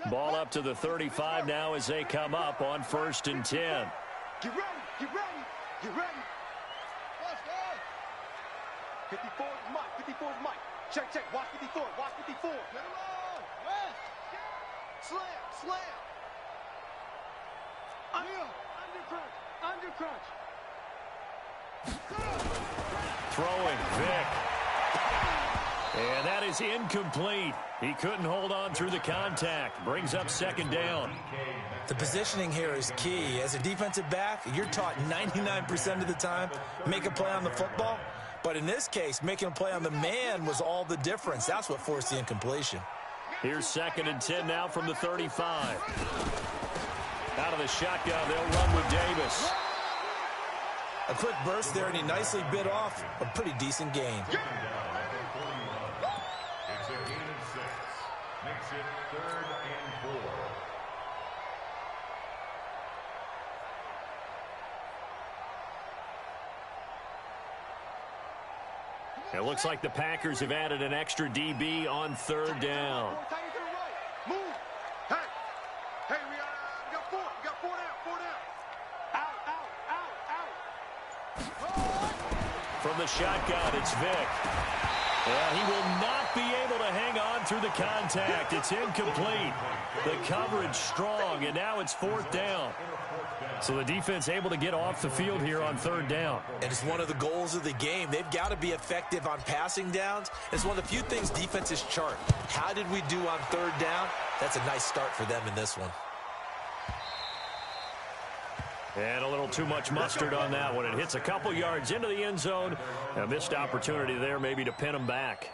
Ball up to the 35 now as they come up on 1st and 10. Get ready, get ready, get ready. 54 is Mike, 54 is Mike. Check, check, watch 54, watch 54. Get him on, West. Slam, slam. Under crunch, under crunch. Throwing, Vic. And that is incomplete. He couldn't hold on through the contact. Brings up 2nd down. The positioning here is key. As a defensive back, you're taught 99% of the time, make a play on the football. But in this case, making a play on the man was all the difference. That's what forced the incompletion. Here's 2nd and 10 now from the 35. Out of the shotgun, they'll run with Davis. A quick burst there, and he nicely bit off a pretty decent gain. It's a gain of 6. Makes it 3rd and 4. It looks like the Packers have added an extra DB on 3rd down. Move. Hey, we got 4. We got 4 down, 4 down. Out. From the shotgun, it's Vic. Well, he will not be able to hang on through the contact. It's incomplete. The coverage strong, and now it's 4th down. So the defense able to get off the field here on 3rd down. And it's one of the goals of the game. They've got to be effective on passing downs. It's one of the few things defenses chart. How did we do on 3rd down? That's a nice start for them in this one. And a little too much mustard on that one. It hits a couple yards into the end zone. A missed opportunity there maybe to pin them back.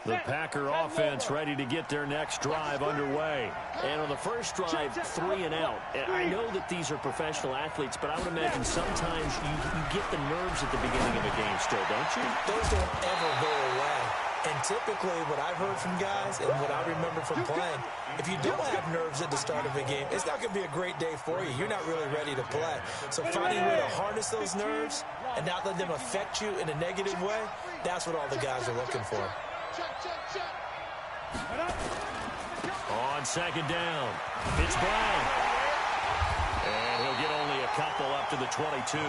The Packer offense ready to get their next drive underway. And on the first drive, 3 and out. I know that these are professional athletes, but I would imagine sometimes you get the nerves at the beginning of a game still, don't you? Those don't ever go away. And typically what I've heard from guys and what I remember from playing, if you don't have nerves at the start of a game, it's not going to be a great day for you. You're not really ready to play. So finding a way to harness those nerves and not let them affect you in a negative way, that's what all the guys are looking for. On 2nd down, it's Brown. And he'll get only a couple up to the 22.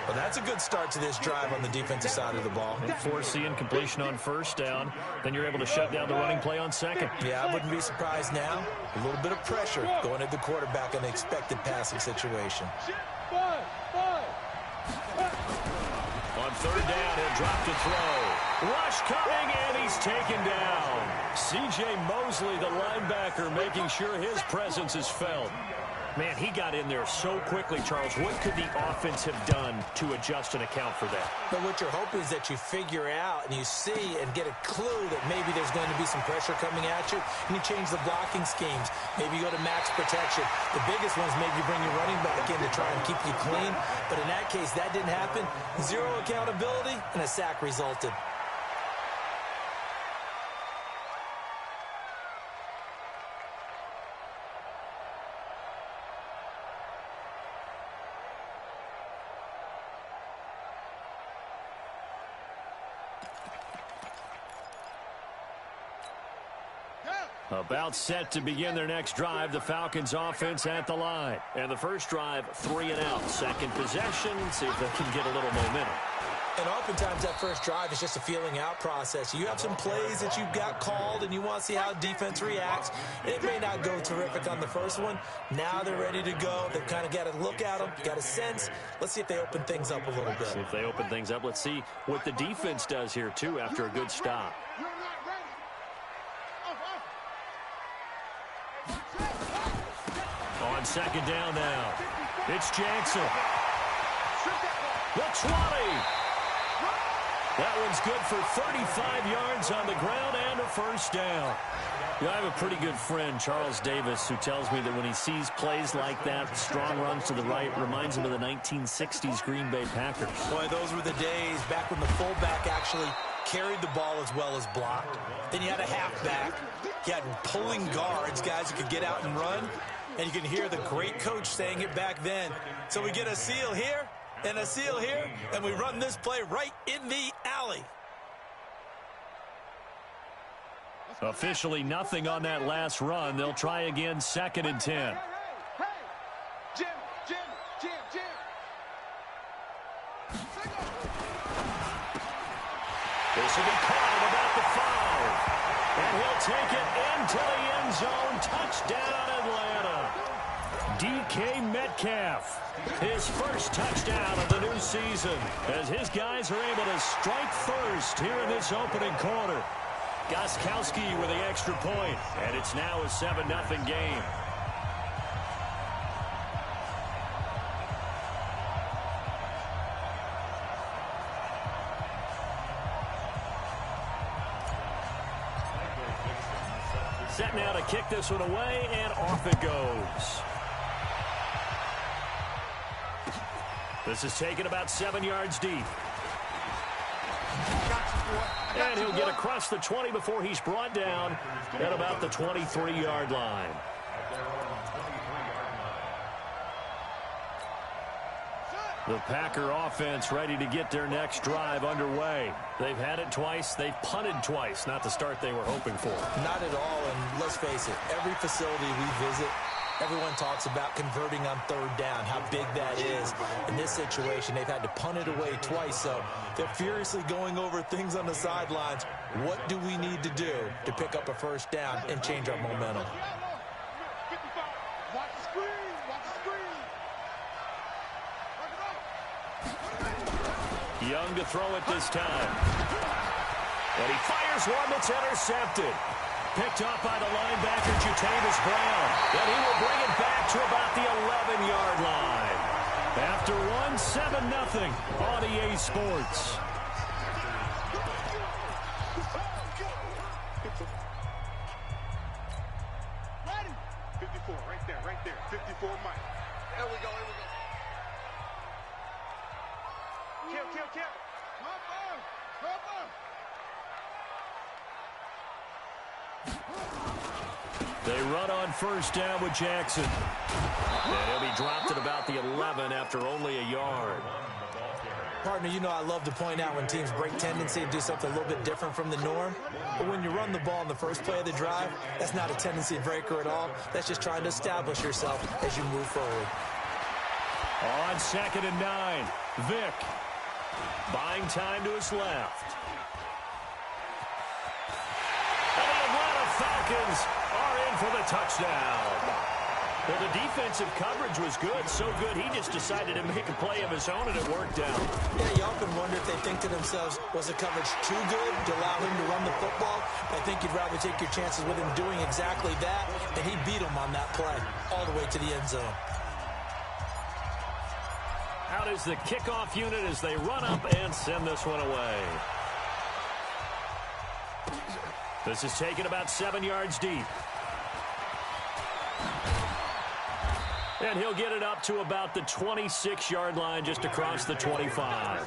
Well, that's a good start to this drive on the defensive side of the ball. Force the incompletion on 1st down. Then you're able to shut down the running play on 2nd. Yeah, I wouldn't be surprised now. A little bit of pressure going at the quarterback in the expected passing situation. On 3rd down, he'll drop to throw. Rush coming, and he's taken down. C.J. Mosley, the linebacker, making sure his presence is felt. Man, he got in there so quickly, Charles. What could the offense have done to adjust and account for that? But what you're hoping is that you figure out and you see and get a clue that maybe there's going to be some pressure coming at you, and you change the blocking schemes. Maybe you go to max protection. The biggest one is maybe you bring your running back in to try and keep you clean. But in that case, that didn't happen. 0 accountability, and a sack resulted. About set to begin their next drive, the Falcons offense at the line. And the first drive, 3 and out. 2nd possession, see if they can get a little momentum. And oftentimes that first drive is just a feeling out process. You have some plays that you've got called and you want to see how defense reacts. It may not go terrific on the first one. Now they're ready to go. They've kind of got to look at them, got a sense. Let's see if they open things up a little bit. See if they open things up. Let's see what the defense does here, too, after a good stop. On 2nd down now, it's Jackson. The 20. That one's good for 35 yards on the ground and a 1st down. You know, I have a pretty good friend, Charles Davis, who tells me that when he sees plays like that, strong runs to the right, reminds him of the 1960s Green Bay Packers. Boy, those were the days back when the fullback actually carried the ball as well as blocked. Then you had a halfback. You had pulling guards, guys who could get out and run. And you can hear the great coach saying it back then. So we get a seal here. And a seal here, and we run this play right in the alley. Officially nothing on that last run. They'll try again, 2nd and 10. Hey, Jim. This will be called about the 5. And he'll take it into the end zone. Touchdown, Atlanta. DK Metcalf, his first touchdown of the new season, as his guys are able to strike first here in this opening quarter. Gostkowski with the extra point, and it's now a 7-0 game. Set now to kick this one away, and off it goes. This is taken about 7 yards deep. And he'll get across the 20 before he's brought down at about the 23-yard line. The Packer offense ready to get their next drive underway. They've had it twice. They've punted twice. Not the start they were hoping for. Not at all, and let's face it, every facility we visit, everyone talks about converting on 3rd down, how big that is. In this situation, they've had to punt it away twice, so they're furiously going over things on the sidelines. What do we need to do to pick up a 1st down and change our momentum? Watch the screen. Young to throw it this time. And he fires one that's intercepted. Picked up by the linebacker, Jatavis Brown. And he will bring it back to about the 11-yard line. After one, 7-0 on EA Sports. Ready? 54, right there. 54, Mike. There we go. Kill. They run on 1st down with Jackson. And he'll be dropped at about the 11 after only a yard. Partner, you know I love to point out when teams break tendency and do something a little bit different from the norm. But when you run the ball in the first play of the drive, that's not a tendency breaker at all. That's just trying to establish yourself as you move forward. On 2nd and 9, Vick buying time to his left. And the Atlanta Falcons are in for the touchdown. Well, the defensive coverage was good, so good he just decided to make a play of his own, and it worked out. Yeah, you often wonder if they think to themselves, was the coverage too good to allow him to run the football? I think you'd rather take your chances with him doing exactly that, and he beat him on that play all the way to the end zone. Out is the kickoff unit as they run up and send this one away. This is taken about 7 yards deep. And he'll get it up to about the 26-yard line, just across the 25.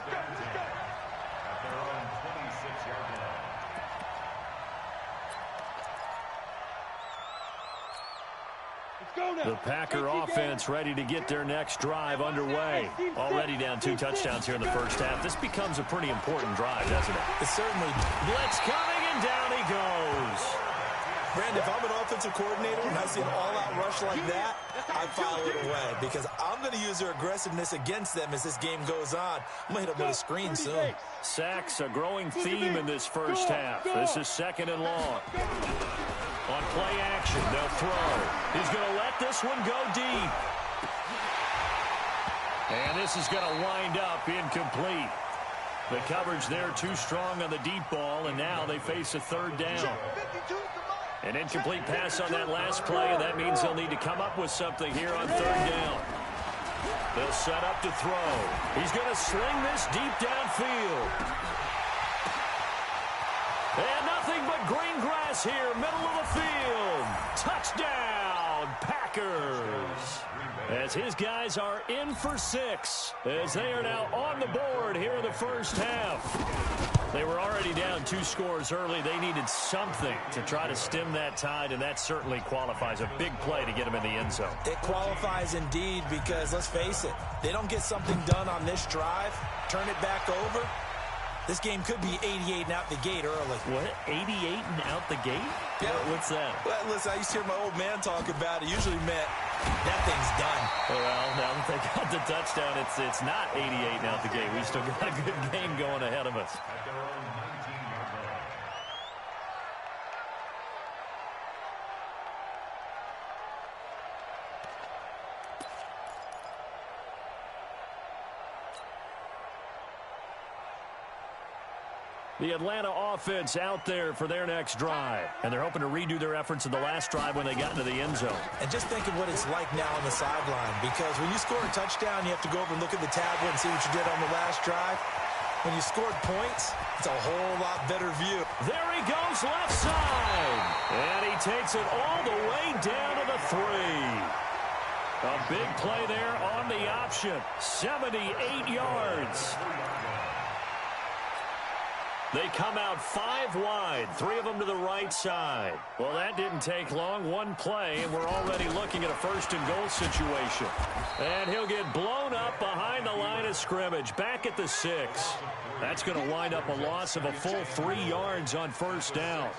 The Packer offense ready to get their next drive underway. Already down 2 touchdowns here in the first half. This becomes a pretty important drive, doesn't it? It certainly. Blitz coming, and down he goes. Brandon, if I'm an offensive coordinator and I see an all-out rush like that, I file it away because I'm going to use their aggressiveness against them as this game goes on. I'm going to hit them with a screen soon. Sacks, a growing theme in this first half. This is 2nd and long. On play action, they'll throw. He's going to let this one go deep. And this is going to wind up incomplete. The coverage there too strong on the deep ball, and now they face a 3rd down. An incomplete pass on that last play, and that means they'll need to come up with something here on 3rd down. They'll set up to throw. He's going to sling this deep downfield. And nothing but green grass here, middle of the field. Touchdown, Packers. As his guys are in for 6, as they are now on the board here in the first half. They were already down 2 scores early. They needed something to try to stem that tide, and that certainly qualifies. A big play to get them in the end zone. It qualifies indeed because, let's face it, they don't get something done on this drive, turn it back over. This game could be 88 and out the gate early. What? 88 and out the gate? Yeah. What's that? Well, listen, I used to hear my old man talk about it. Usually meant that thing's done. Well, now that they got the touchdown, it's not 88 and out the gate. We still got a good game going ahead of us. At their own 19-yard line. The Atlanta offense out there for their next drive. And they're hoping to redo their efforts in the last drive when they got into the end zone. And just think of what it's like now on the sideline, because when you score a touchdown, you have to go over and look at the tablet and see what you did on the last drive. When you scored points, it's a whole lot better view. There he goes left side. And he takes it all the way down to the 3. A big play there on the option. 78 yards. They come out 5 wide, 3 of them to the right side. Well, that didn't take long. 1 play, and we're already looking at a 1st and goal situation. And he'll get blown up behind the line of scrimmage, back at the 6. That's going to wind up a loss of a full 3 yards on 1st down.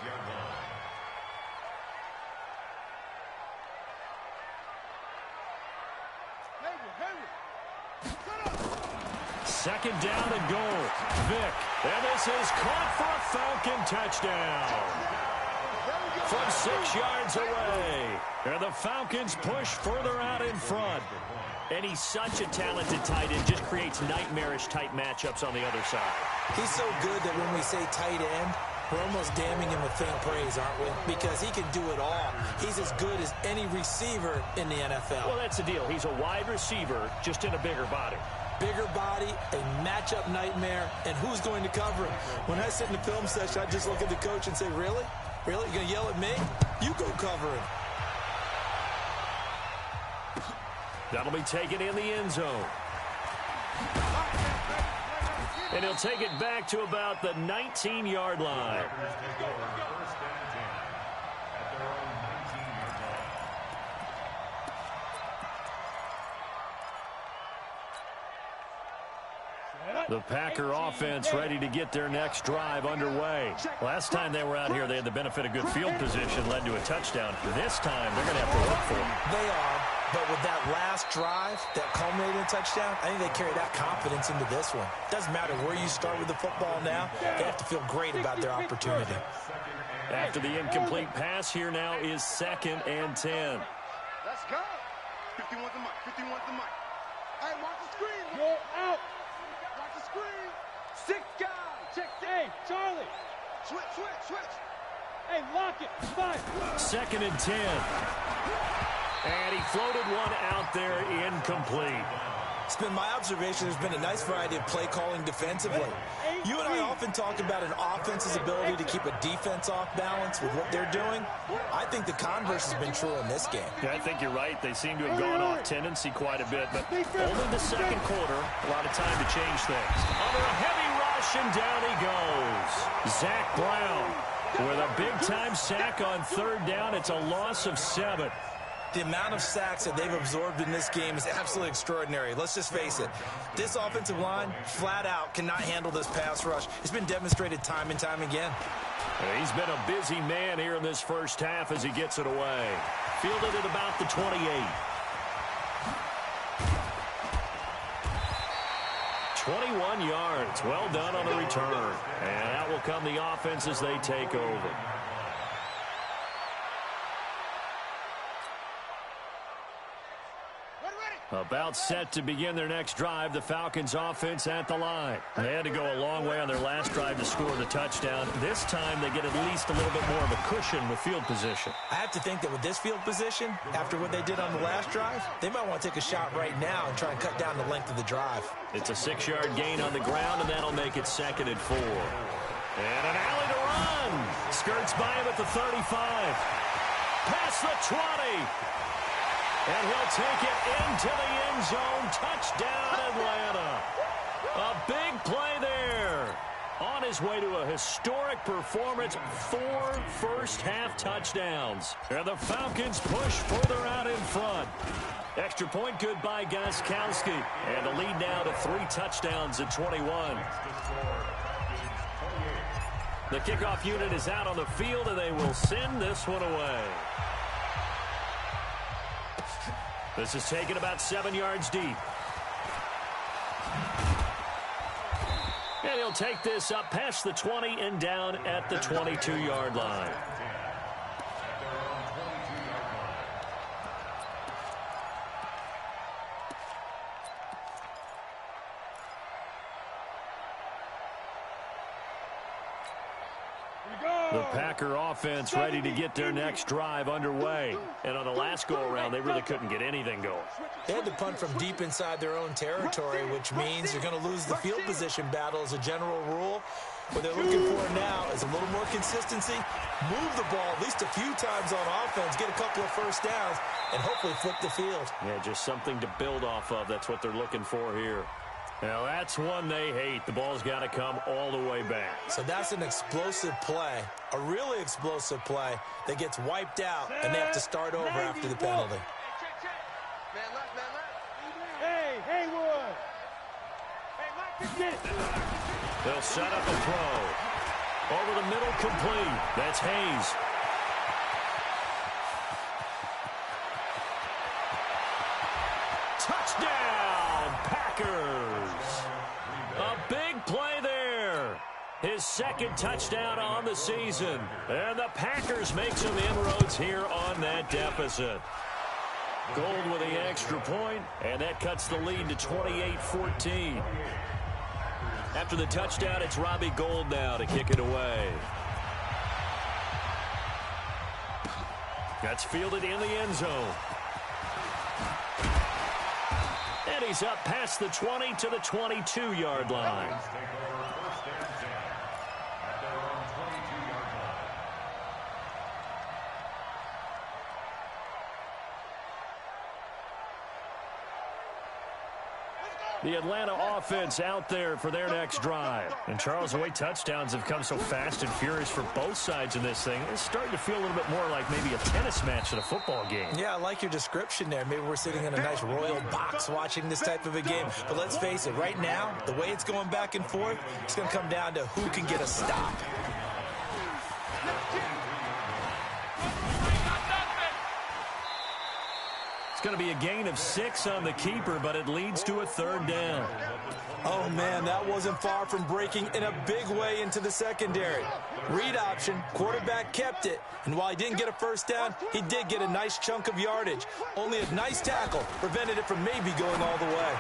Second down and goal. Vick. And this is caught for a Falcon touchdown. From 6 yards away. And the Falcons push further out in front. And he's such a talented tight end. Just creates nightmarish-type matchups on the other side. He's so good that when we say tight end, we're almost damning him with faint praise, aren't we? Because he can do it all. He's as good as any receiver in the NFL. Well, that's the deal. He's a wide receiver, just in a bigger body. Bigger body, a matchup nightmare, and who's going to cover him? When I sit in the film session, I just look at the coach and say, really? Really? You're going to yell at me? You go cover him. That'll be taken in the end zone. And he'll take it back to about the 19-yard line. The Packer offense ready to get their next drive underway. Last time they were out here, they had the benefit of good field position, led to a touchdown. This time, they're going to have to work for it. They are, but with that last drive, that culminated in a touchdown, I think they carry that confidence into this one. Doesn't matter where you start with the football now, they have to feel great about their opportunity. After the incomplete pass, here now is 2nd and 10. Let's go. 51's the mic. 51's the mic. Hey, watch the screen. Go out. Watch the screen. 6 guys. Check. Hey, Charlie. Switch. Hey, lock it. 5. 2nd and 10. And he floated one out there incomplete. It's been my observation there's been a nice variety of play calling defensively. You and I often talk about an offense's ability to keep a defense off balance with what they're doing. I think the converse has been true in this game. Yeah, I think you're right. They seem to have gone off tendency quite a bit, but only the second quarter, a lot of time to change things. Under a heavy rush, and down he goes. Zach Brown with a big-time sack on 3rd down. It's a loss of 7. The amount of sacks that they've absorbed in this game is absolutely extraordinary. Let's just face it. This offensive line, flat out, cannot handle this pass rush. It's been demonstrated time and time again. He's been a busy man here in this first half as he gets it away. Fielded at about the 28. 21 yards. Well done on the return. And that will come the offense as they take over. About set to begin their next drive, the Falcons offense at the line. They had to go a long way on their last drive to score the touchdown. This time they get at least a little bit more of a cushion with field position. I have to think that with this field position, after what they did on the last drive, they might want to take a shot right now and try and cut down the length of the drive. It's a 6-yard gain on the ground, and that'll make it 2nd and 4. And an alley to run. Skirts by him at the 35. Past the 20. And he'll take it into the end zone. Touchdown, Atlanta. A big play there. On his way to a historic performance, 4 first-half touchdowns. And the Falcons push further out in front. Extra point good by Gostkowski. And the lead now to 3 touchdowns at 21. The kickoff unit is out on the field, and they will send this one away. This is taken about 7 yards deep. And he'll take this up past the 20 and down at the 22-yard line. The Packer offense ready to get their next drive underway. And on the last go-around, they really couldn't get anything going. They had to punt from deep inside their own territory, which means you're going to lose the field position battle as a general rule. What they're looking for now is a little more consistency, move the ball at least a few times on offense, get a couple of first downs, and hopefully flip the field. Yeah, just something to build off of. That's what they're looking for here. Now, that's one they hate. The ball's got to come all the way back. So that's an explosive play, a really explosive play that gets wiped out, and they have to start over after the penalty. Man left, man left. Hey, Haywood. Hey, Mike, get it. They'll set up a throw. Over the middle, complete. That's Hayes. Touchdown, Packers. A big play there. His second touchdown on the season. And the Packers make some inroads here on that deficit. Gold with the extra point, and that cuts the lead to 28-14. After the touchdown, it's Robbie Gould now to kick it away. That's fielded in the end zone. And he's up past the 20 to the 22-yard line. The Atlanta offense out there for their next drive. And, Charles, the way touchdowns have come so fast and furious for both sides in this thing, it's starting to feel a little bit more like maybe a tennis match at a football game. Yeah, I like your description there. Maybe we're sitting in a nice royal box watching this type of a game. But let's face it, right now, the way it's going back and forth, it's going to come down to who can get a stop. It's going to be a gain of 6 on the keeper, but it leads to a 3rd down. Oh, man, that wasn't far from breaking in a big way into the secondary. Read option, quarterback kept it, and while he didn't get a first down, he did get a nice chunk of yardage. Only a nice tackle prevented it from maybe going all the way.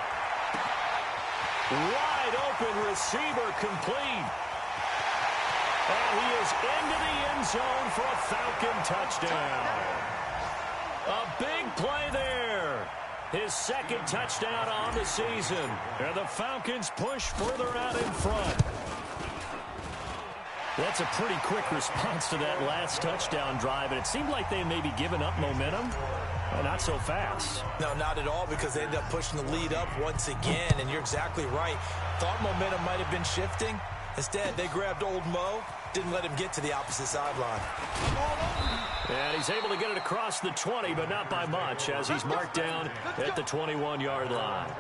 Wide open receiver complete. And he is into the end zone for a Falcon touchdown. A big play there. His second touchdown on the season. And the Falcons push further out in front. That's a pretty quick response to that last touchdown drive, and it seemed like they may be giving up momentum. Well, not so fast. No, not at all, because they ended up pushing the lead up once again, and you're exactly right. Thought momentum might have been shifting. Instead, they grabbed old Mo, didn't let him get to the opposite sideline. And he's able to get it across the 20, but not by much, as he's marked down at the 21-yard line.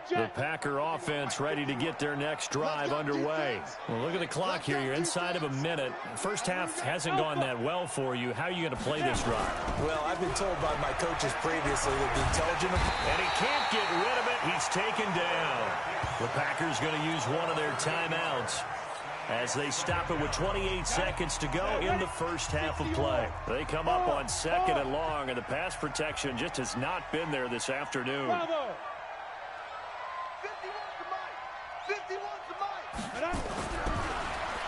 The Packer offense ready to get their next drive underway. Well, look at the clock here. You're inside of a minute. First half hasn't gone that well for you. How are you going to play this drive? Well, I've been told by my coaches previously that the intelligent... And he can't get rid of it. He's taken down. The Packers going to use one of their timeouts as they stop it with 28 seconds to go in the first half of play. They come up on 2nd and long, and the pass protection just has not been there this afternoon.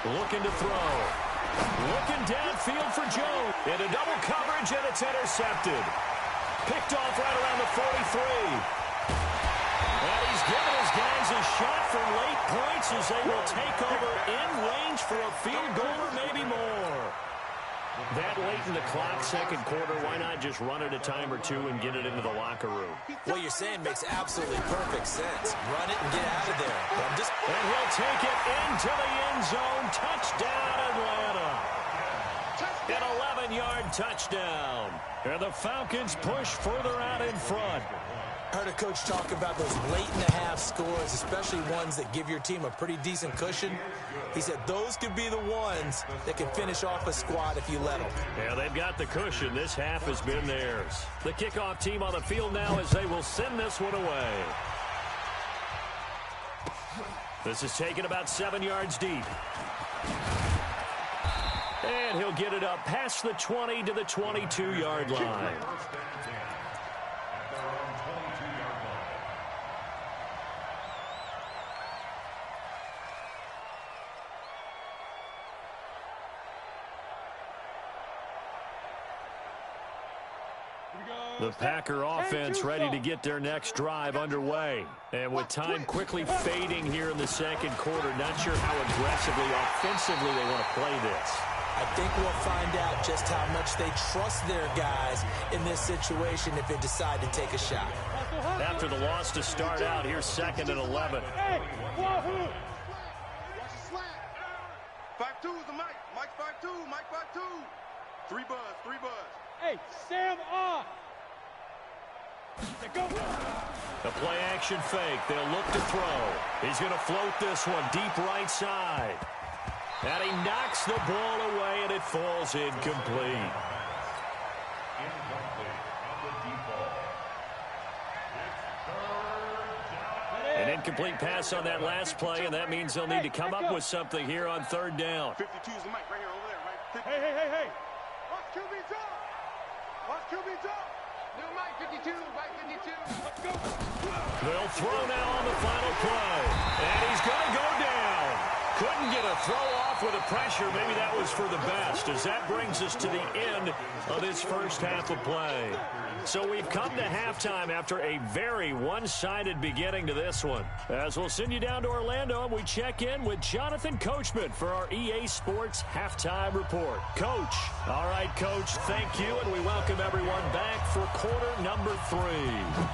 Looking to throw. Looking downfield for Jones. Into double coverage, and it's intercepted. Picked off right around the 43. And he's giving his guys a shot for late points as they will take over in range for a field goal or maybe more. That late in the clock, second quarter, why not just run it a time or two and get it into the locker room? What you're saying makes absolutely perfect sense. Run it and get out of there. And he'll take it into the end zone. Touchdown, Atlanta. An 11-yard touchdown. And the Falcons push further out in front. I heard a coach talk about those late-in-the-half scores, especially ones that give your team a pretty decent cushion. He said those could be the ones that can finish off a squad if you let them. Yeah, they've got the cushion. This half has been theirs. The kickoff team on the field now as they will send this one away. This is taken about 7 yards deep. And he'll get it up past the 20 to the 22-yard line. The Packer offense ready to get their next drive underway. And with time quickly fading here in the second quarter, not sure how aggressively, offensively they want to play this. I think we'll find out just how much they trust their guys in this situation if they decide to take a shot. After the loss to start out, here's 2nd and 11. Hey, Wahoo! Watch the slant. 5-2 is the Mike. Mike 5-2. Mike 5-2. 3 buzz. 3 buzz. Hey, Sam off. Go. The play action fake. They'll look to throw. He's going to float this one deep right side. And he knocks the ball away, and it falls incomplete. An incomplete pass on that last play, and that means they'll need to come up with something here on 3rd down. 52 is the mic right here over there, right? Hey. Watch QB drop. Watch QB drop. New mic 52, mic 52. Let's go. They'll throw now on the final play. And he's going to go down. Couldn't get a throw off with the pressure. Maybe that was for the best, as that brings us to the end of this first half of play. So we've come to halftime after a very one-sided beginning to this one. As we'll send you down to Orlando, and we check in with Jonathan Coachman for our EA Sports Halftime Report. Coach. All right, Coach, thank you, and we welcome everyone back for quarter number 3.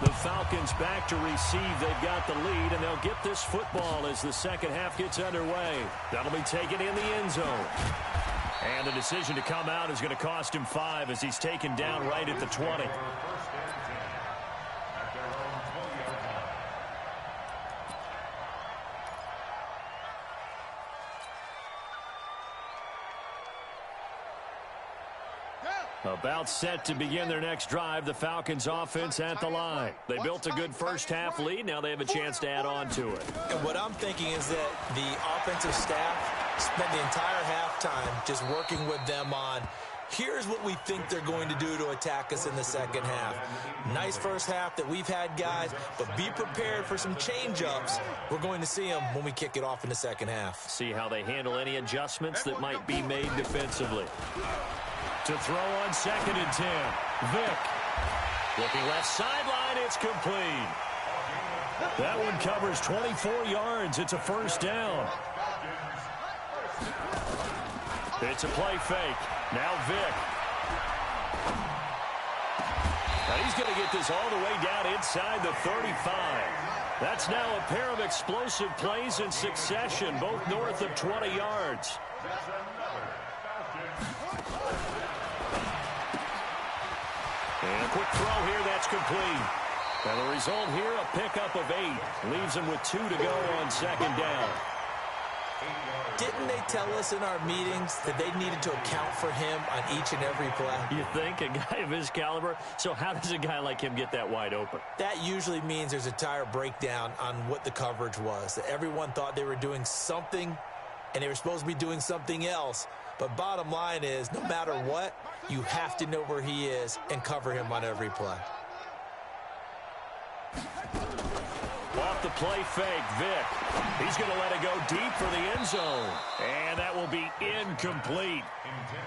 The Falcons back to receive. They've got the lead, and they'll get this football as the second half gets underway. That'll be taken in the end zone. And the decision to come out is going to cost him 5 as he's taken down right at the 20. About set to begin their next drive, the Falcons offense at the line. They built a good first half lead. Now they have a chance to add on to it. And what I'm thinking is that the offensive staff spent the entire halftime just working with them on, here's what we think they're going to do to attack us in the second half. Nice first half that we've had, guys, but be prepared for some change-ups. We're going to see them when we kick it off in the second half. See how they handle any adjustments that might be made defensively. To throw on 2nd and 10. Vick. Looking left sideline, it's complete. That one covers 24 yards. It's a first down. It's a play fake. Now Vick. And he's going to get this all the way down inside the 35. That's now a pair of explosive plays in succession, both north of 20 yards. And a quick throw here, that's complete. And the result here, a pickup of 8. Leaves him with 2 to go on 2nd down. Didn't they tell us in our meetings that they needed to account for him on each and every play? You think? A guy of his caliber? So how does a guy like him get that wide open? That usually means there's a tire breakdown on what the coverage was. That everyone thought they were doing something, and they were supposed to be doing something else. But bottom line is, no matter what, you have to know where he is and cover him on every play. Off the play fake, Vick. He's going to let it go deep for the end zone. And that will be incomplete.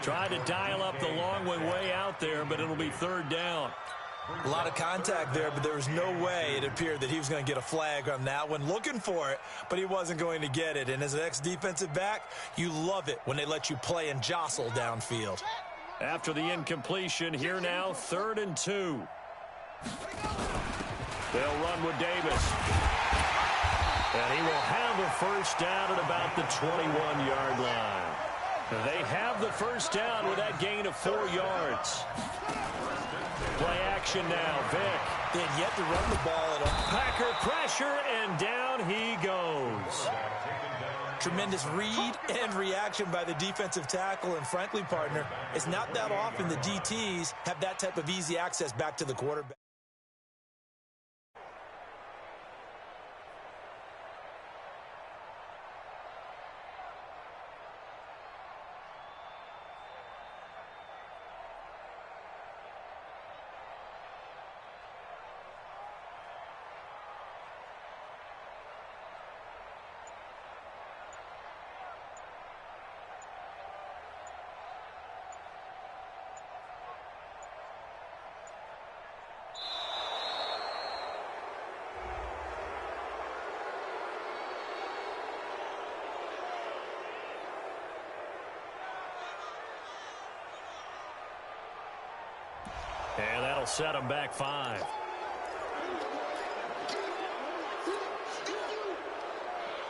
Tried to dial up the long one way out there, but it'll be 3rd down. A lot of contact there, but there was no way it appeared that he was going to get a flag on that one. Looking for it, but he wasn't going to get it. And as an ex-defensive back, you love it when they let you play and jostle downfield. After the incompletion, here now, 3rd and 2. They'll run with Davis. And he will have a first down at about the 21-yard line. They have the first down with that gain of 4 yards. Play action now, Vic. They had yet to run the ball at all. Packer pressure, and down he goes. Tremendous read and reaction by the defensive tackle, and frankly, partner, it's not that often the DTs have that type of easy access back to the quarterback. And that'll set him back 5.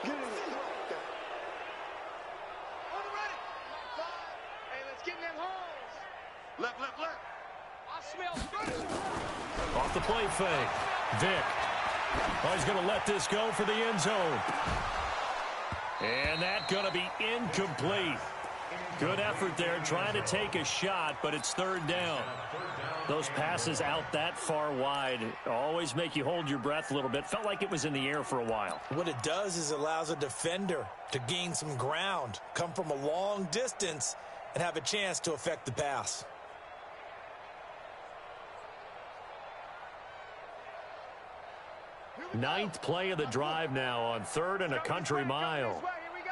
Get in there. Ready. 5. Hey, let's get in them holes. Left. I smell good. Off the play fake. Vic. Oh, he's going to let this go for the end zone. And that's going to be incomplete. Good effort there, trying to take a shot, but it's 3rd down. Those passes out that far wide always make you hold your breath a little bit. Felt like it was in the air for a while. What it does is allows a defender to gain some ground, come from a long distance, and have a chance to affect the pass. Ninth play of the drive now on 3rd and a country mile. Here we go.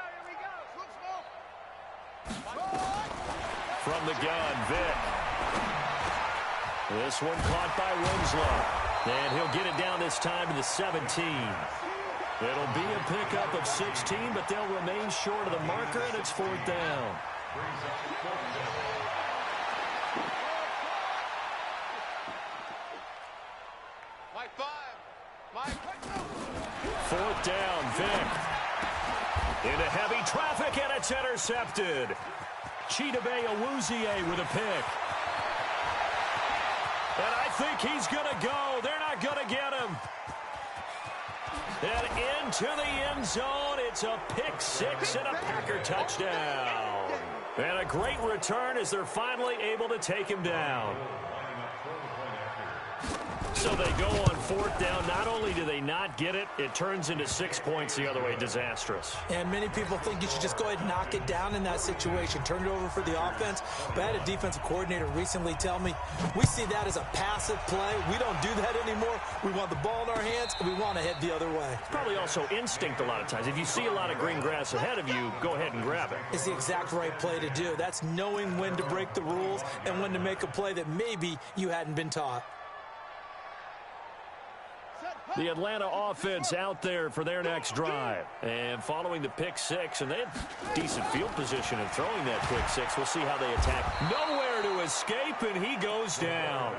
From the gun, Vic. This one caught by Winslow. And he'll get it down this time to the 17. It'll be a pickup of 16, but they'll remain short of the marker, and it's 4th down. Mike 5. Mike. 4th down, Vic. Into heavy traffic, and it's intercepted. Chidobe Awuzie with a pick. And I think he's going to go. They're not going to get him. And into the end zone, it's a pick 6 and a Packer touchdown. And a great return as they're finally able to take him down. So they go on 4th down. Not only do they not get it, it turns into 6 points the other way. Disastrous. And many people think you should just go ahead and knock it down in that situation. Turn it over for the offense. But I had a defensive coordinator recently tell me, we see that as a passive play. We don't do that anymore. We want the ball in our hands, and we want to head the other way. It's probably also instinct a lot of times. If you see a lot of green grass ahead of you, go ahead and grab it. It's the exact right play to do. That's knowing when to break the rules and when to make a play that maybe you hadn't been taught. The Atlanta offense out there for their next drive. And following the pick 6, and they had decent field position in throwing that pick 6. We'll see how they attack. Nowhere to escape, and he goes down.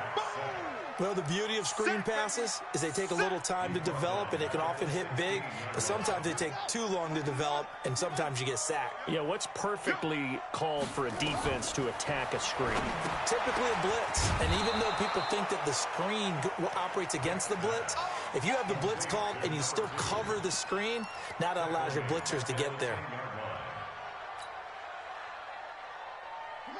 Well, the beauty of screen passes is they take a little time to develop, and they can often hit big, but sometimes they take too long to develop, and sometimes you get sacked. Yeah, what's perfectly called for a defense to attack a screen? Typically a blitz, and even though people think that the screen operates against the blitz, if you have the blitz called and you still cover the screen, now that allows your blitzers to get there.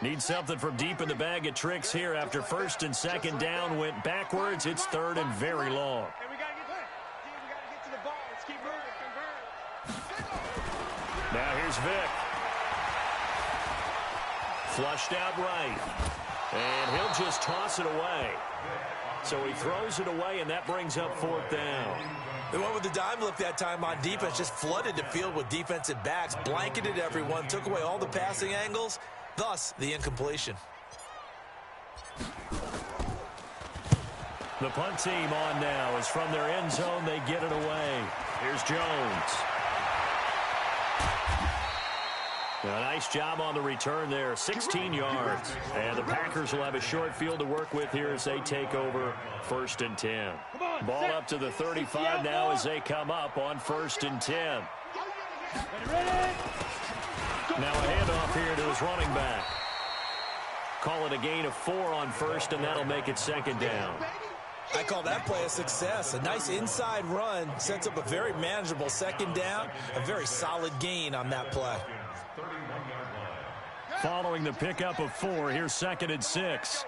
Need something from deep in the bag of tricks here after 1st and 2nd down went backwards. It's 3rd and very long. Hey, we got to get to the ball. Let's keep moving. Now here's Vic. Flushed out right. And he'll just toss it away. So he throws it away, and that brings up 4th down. They went with the dime look that time on defense, just flooded the field with defensive backs, blanketed everyone, took away all the passing angles, thus the incompletion. The punt team on now is from their end zone. They get it away. Here's Jones. A nice job on the return there, 16 yards. And the Packers will have a short field to work with here as they take over 1st and 10. Ball up to the 35 now as they come up on 1st and 10. Now a handoff here to his running back. Call it a gain of 4 on 1st, and that'll make it 2nd down. I call that play a success. A nice inside run sets up a very manageable 2nd down. A very solid gain on that play. Following the pickup of 4, here's 2nd and 6.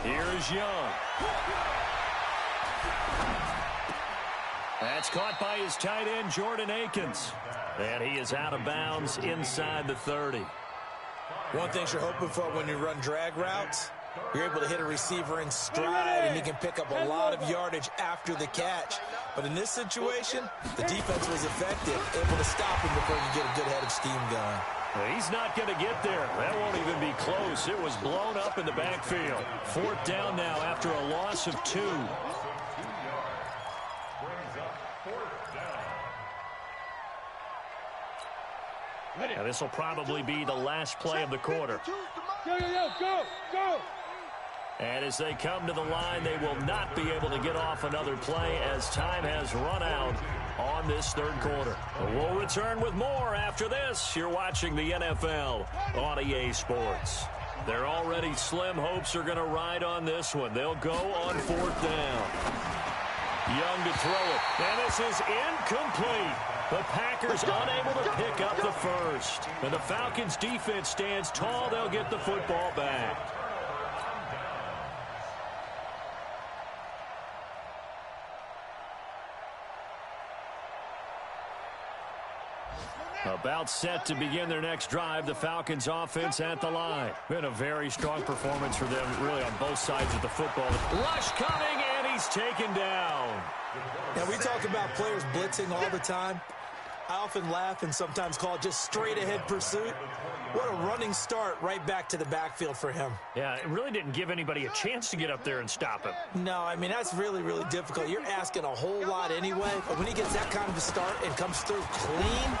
Here's Young. That's caught by his tight end, Jordan Akins. And he is out of bounds inside the 30. One thing you're hoping for when you run drag routes, you're able to hit a receiver in stride, and he can pick up a lot of yardage after the catch. But in this situation, the defense was effective, able to stop him before you get a good head of steam going. Well, he's not going to get there. That won't even be close. It was blown up in the backfield. 4th down now after a loss of 2. Now, this will probably be the last play of the quarter. Go! And as they come to the line, they will not be able to get off another play as time has run out on this 3rd quarter. We'll return with more after this. You're watching the NFL on EA Sports. Their already slim hopes are going to ride on this one. They'll go on 4th down. Young to throw it. And this is incomplete. The Packers unable to pick up the 1st. And the Falcons defense stands tall. They'll get the football back. About set to begin their next drive, the Falcons offense at the line. Been a very strong performance for them, really, on both sides of the football. Rush coming, and he's taken down. Now, we talk about players blitzing all the time. I often laugh and sometimes call it just straight-ahead pursuit. What a running start right back to the backfield for him. Yeah, it really didn't give anybody a chance to get up there and stop him. No, I mean, that's really, really difficult. You're asking a whole lot anyway, but when he gets that kind of a start and comes through clean,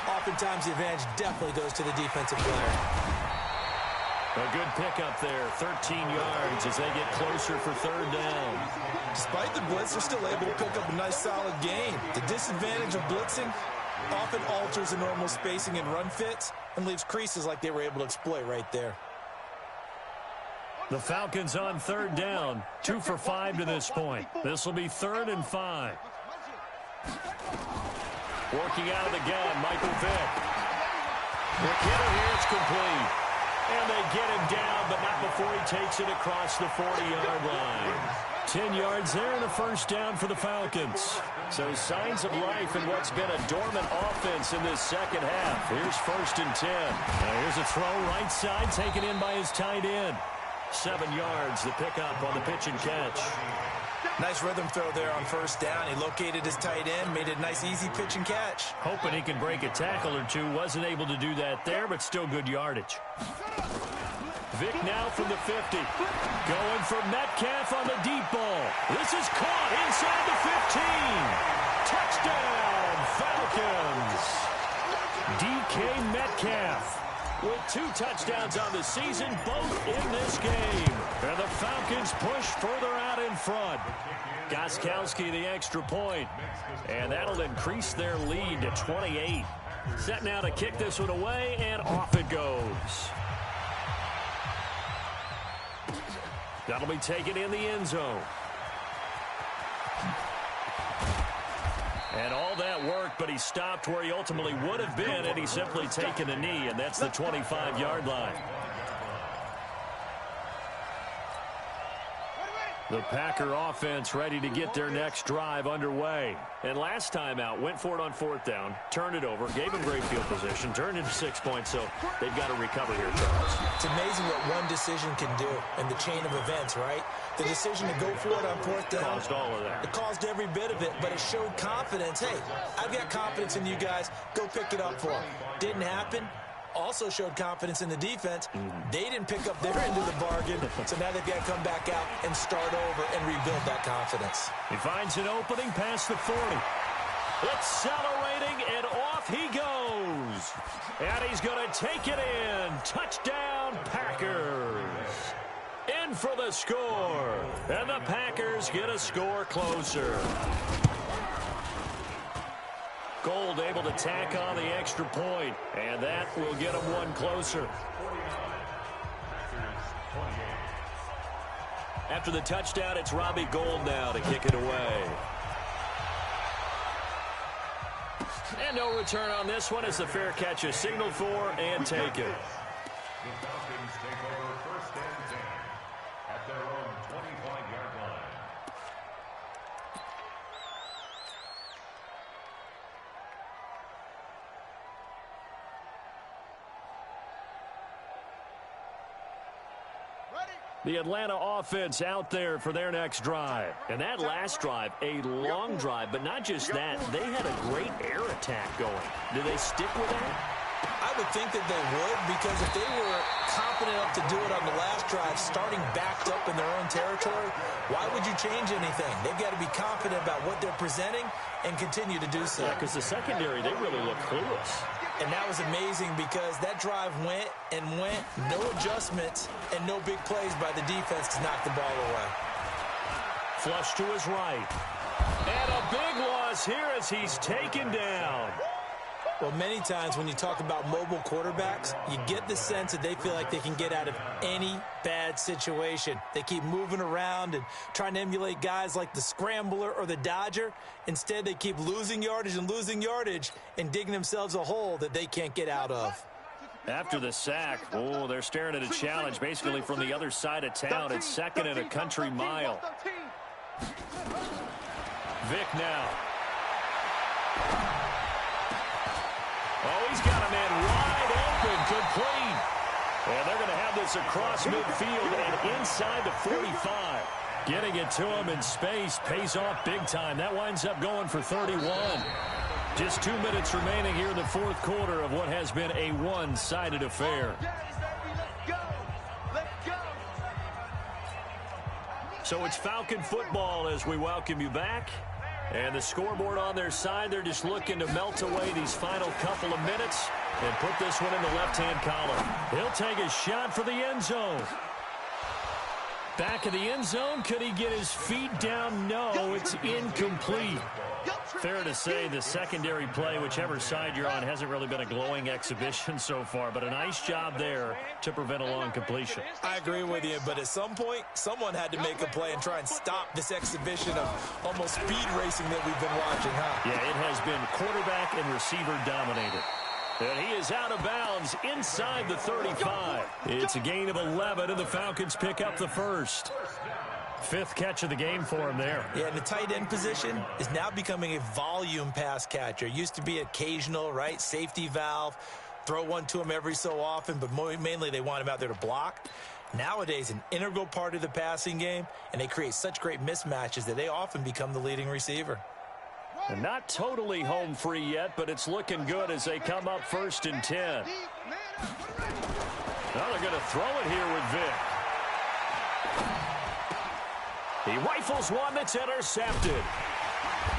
oftentimes the advantage definitely goes to the defensive player. A good pickup there, 13 yards as they get closer for 3rd down. Despite the blitz, they're still able to pick up a nice solid gain. The disadvantage of blitzing often alters the normal spacing and run fits and leaves creases like they were able to exploit right there. The Falcons on 3rd down, 2 for 5 to this point. This will be 3rd and 5. Working out of the gun, Michael Vick. McKinnon here, it's complete. And they get him down, but not before he takes it across the 40-yard line. 10 yards there and a 1st down for the Falcons. So signs of life in what's been a dormant offense in this 2nd half. Here's 1st and 10. Now here's a throw right side taken in by his tight end. 7 yards, the pickup on the pitch and catch. Nice rhythm throw there on 1st down. He located his tight end, made it a nice easy pitch and catch. Hoping he can break a tackle or two. Wasn't able to do that there, but still good yardage. Vick now from the 50. Going for Metcalf on the deep ball. This is caught inside the 15. Touchdown, Falcons. DK Metcalf with 2 touchdowns on the season, both in this game. And the Falcons push further out in front. Gostkowski the extra point. And that'll increase their lead to 28. Set now to kick this one away, and off it goes. That'll be taken in the end zone. And all that work, but he stopped where he ultimately would have been, and he's simply taken a knee, and that's the 25-yard line. The Packer offense ready to get their next drive underway. And last time out, went for it on 4th down, turned it over, gave him great field position, turned into 6 points, so they've got to recover here, Charles. It's amazing what one decision can do in the chain of events, right? The decision to go for it on 4th down. Caused all of that. It caused every bit of it, but it showed confidence. Hey, I've got confidence in you guys. Go pick it up for them. Didn't happen. also showed confidence in the defense. They didn't pick up their end of the bargain, so now they've got to come back out and start over and rebuild that confidence. He finds an opening past the 40. Accelerating, and off he goes. And he's going to take it in. Touchdown, Packers. In for the score. And the Packers get a score closer. Gold able to tack on the extra point, and that will get them one closer. After the touchdown, it's Robbie Gould now to kick it away. And no return on this one as the fair catch is signaled for and taken. The Falcons take over first and 10 at their own 25-yard line. The Atlanta offense out there for their next drive. And that last drive, a long drive, but not just that. They had a great air attack going. Do they stick with that? I would think that they would, because if they were confident enough to do it on the last drive, starting backed up in their own territory, why would you change anything? They've got to be confident about what they're presenting and continue to do so. Yeah, because the secondary, they really look clueless. And that was amazing because that drive went and went, no adjustments and no big plays by the defense to knock the ball away. Flush to his right. And a big loss here as he's taken down. Well, many times when you talk about mobile quarterbacks, you get the sense that they feel like they can get out of any bad situation. They keep moving around and trying to emulate guys like the Scrambler or the Dodger. Instead, they keep losing yardage and digging themselves a hole that they can't get out of. After the sack, they're staring at a challenge basically from the other side of town. It's second and a country mile. Vic now. Oh, he's got a man wide open, complete. And they're going to have this across midfield and inside the 45. Getting it to him in space pays off big time. That winds up going for 31. Just 2 minutes remaining here in the fourth quarter of what has been a one-sided affair. So it's Falcon football as we welcome you back. And the scoreboard on their side, they're just looking to melt away these final couple of minutes and put this one in the left-hand column. He'll take a shot for the end zone. Back of the end zone, could he get his feet down? No, it's incomplete. Fair to say the secondary play, whichever side you're on, hasn't really been a glowing exhibition so far, but a nice job there to prevent a long completion. I agree with you, but at some point, someone had to make a play and try and stop this exhibition of almost speed racing that we've been watching, huh? Yeah, it has been quarterback and receiver dominated. And he is out of bounds inside the 35. It's a gain of 11, and the Falcons pick up the first. Fifth catch of the game for him there. Yeah, and the tight end position is now becoming a volume pass catcher. Used to be occasional, right? Safety valve. Throw one to him every so often, but mainly they want him out there to block. Nowadays, an integral part of the passing game, and they create such great mismatches that they often become the leading receiver. And not totally home free yet, but it's looking good as they come up 1st and 10. Now they're going to throw it here with Vic. He rifles one that's intercepted.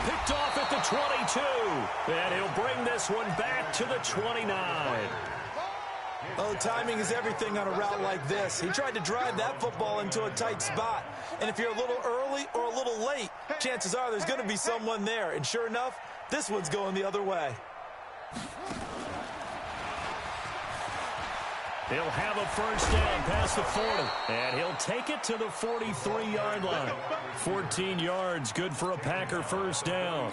Picked off at the 22. And he'll bring this one back to the 29. Oh, timing is everything on a route like this. He tried to drive that football into a tight spot. And if you're a little early or a little late, chances are there's going to be someone there. And sure enough, this one's going the other way. He'll have a first down past the 40. And he'll take it to the 43-yard line. 14 yards, good for a Packer first down.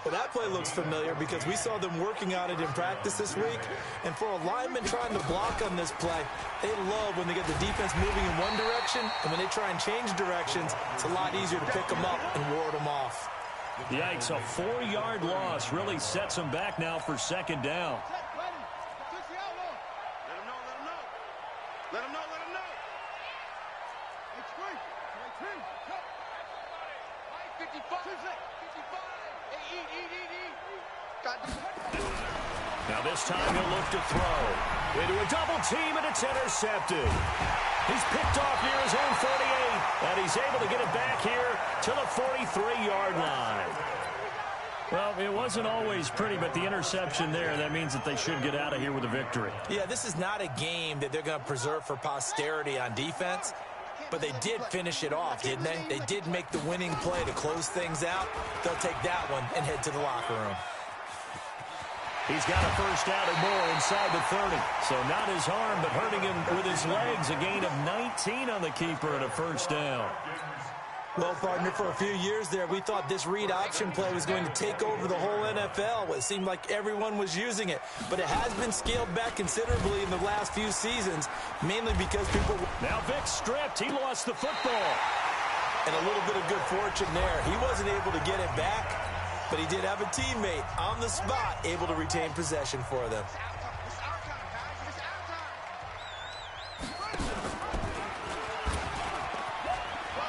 Well, that play looks familiar because we saw them working on it in practice this week. And for a lineman trying to block on this play, they love when they get the defense moving in one direction. And when they try and change directions, it's a lot easier to pick them up and ward them off. Yikes, a 4-yard loss really sets them back now for second down. Let him know. It's free. 55. 55. Eat. Now this time he'll look to throw. Into a double team, and it's intercepted. He's picked off near his own 48, and he's able to get it back here to the 43-yard line. Well, it wasn't always pretty, but the interception there, that means that they should get out of here with a victory. Yeah, this is not a game that they're going to preserve for posterity on defense, but they did finish it off, didn't they? They did make the winning play to close things out. They'll take that one and head to the locker room. He's got a first down and more inside the 30. So not his arm, but hurting him with his legs. A gain of 19 on the keeper and a first down. Well, partner, for a few years there, we thought this read option play was going to take over the whole NFL. It seemed like everyone was using it, but it has been scaled back considerably in the last few seasons, mainly because people... Now Vic stripped. He lost the football. And a little bit of good fortune there. He wasn't able to get it back, but he did have a teammate on the spot able to retain possession for them.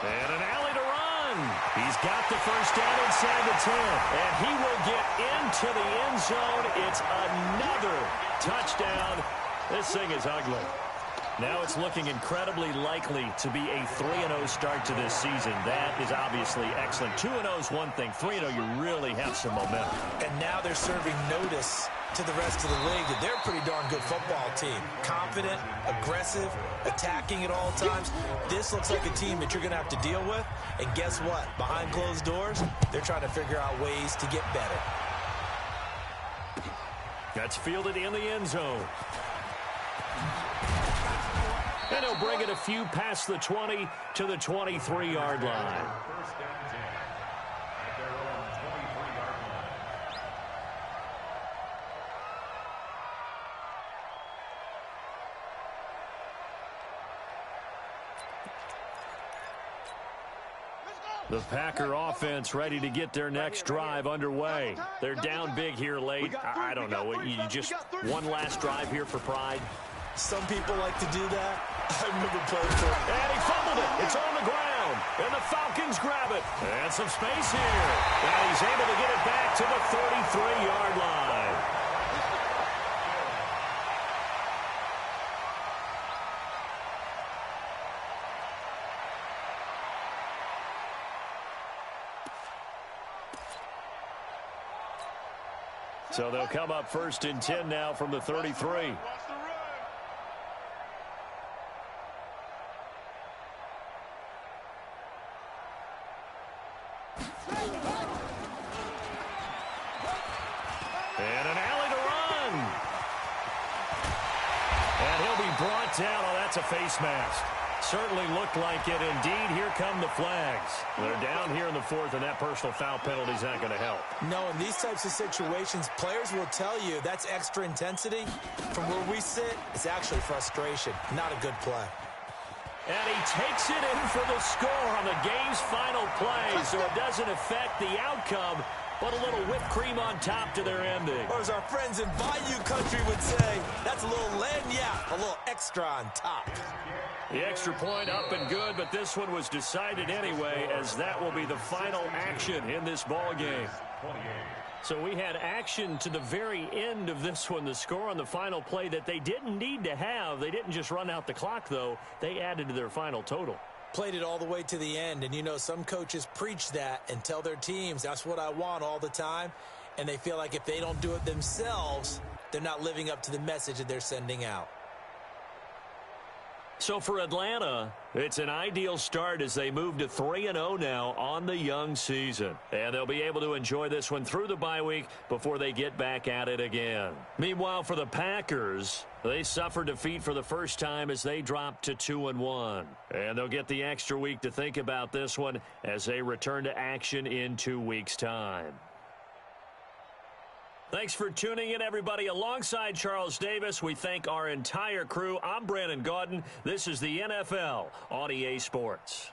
And an alley to run. He's got the first down inside the 10. And he will get into the end zone. It's another touchdown. This thing is ugly. Now it's looking incredibly likely to be a 3-0 start to this season. That is obviously excellent. 2-0 is one thing. 3-0, you really have some momentum. And now they're serving notice to the rest of the league that they're a pretty darn good football team. Confident, aggressive, attacking at all times. This looks like a team that you're going to have to deal with. And guess what? Behind closed doors, they're trying to figure out ways to get better. That's fielded in the end zone. And he'll bring it a few past the 20 to the 23-yard line. First and 10 at their own 23-yard line. The Packer offense ready to get their next drive underway. They're down big here late. I don't know. You just one last drive here for pride. Some people like to do that. I remember playing for it. And he fumbled it. It's on the ground. And the Falcons grab it. And some space here. And he's able to get it back to the 33-yard line. So they'll come up first and 10 now from the 33. And an alley to run. And he'll be brought down. Oh, that's a face mask. Certainly looked like it. Indeed, here come the flags. They're down here in the fourth, and that personal foul penalty is not going to help. No, in these types of situations, players will tell you that's extra intensity. From where we sit, it's actually frustration. Not a good play. And he takes it in for the score on the game's final play, so it doesn't affect the outcome, but a little whipped cream on top to their ending. Or as our friends in Bayou Country would say, that's a little lagniappe, a little extra on top. The extra point up and good, but this one was decided anyway, as that will be the final action in this ball game. So we had action to the very end of this one, the score on the final play that they didn't need to have. They didn't just run out the clock, though. They added to their final total. Played it all the way to the end, and you know some coaches preach that and tell their teams, that's what I want all the time, and they feel like if they don't do it themselves, they're not living up to the message that they're sending out. So for Atlanta, it's an ideal start as they move to 3-0 now on the young season. And they'll be able to enjoy this one through the bye week before they get back at it again. Meanwhile, for the Packers, they suffered defeat for the first time as they dropped to 2-1. And they'll get the extra week to think about this one as they return to action in 2 weeks' time. Thanks for tuning in, everybody. Alongside Charles Davis, we thank our entire crew. I'm Brandon Gaudin. This is the NFL on EA Sports.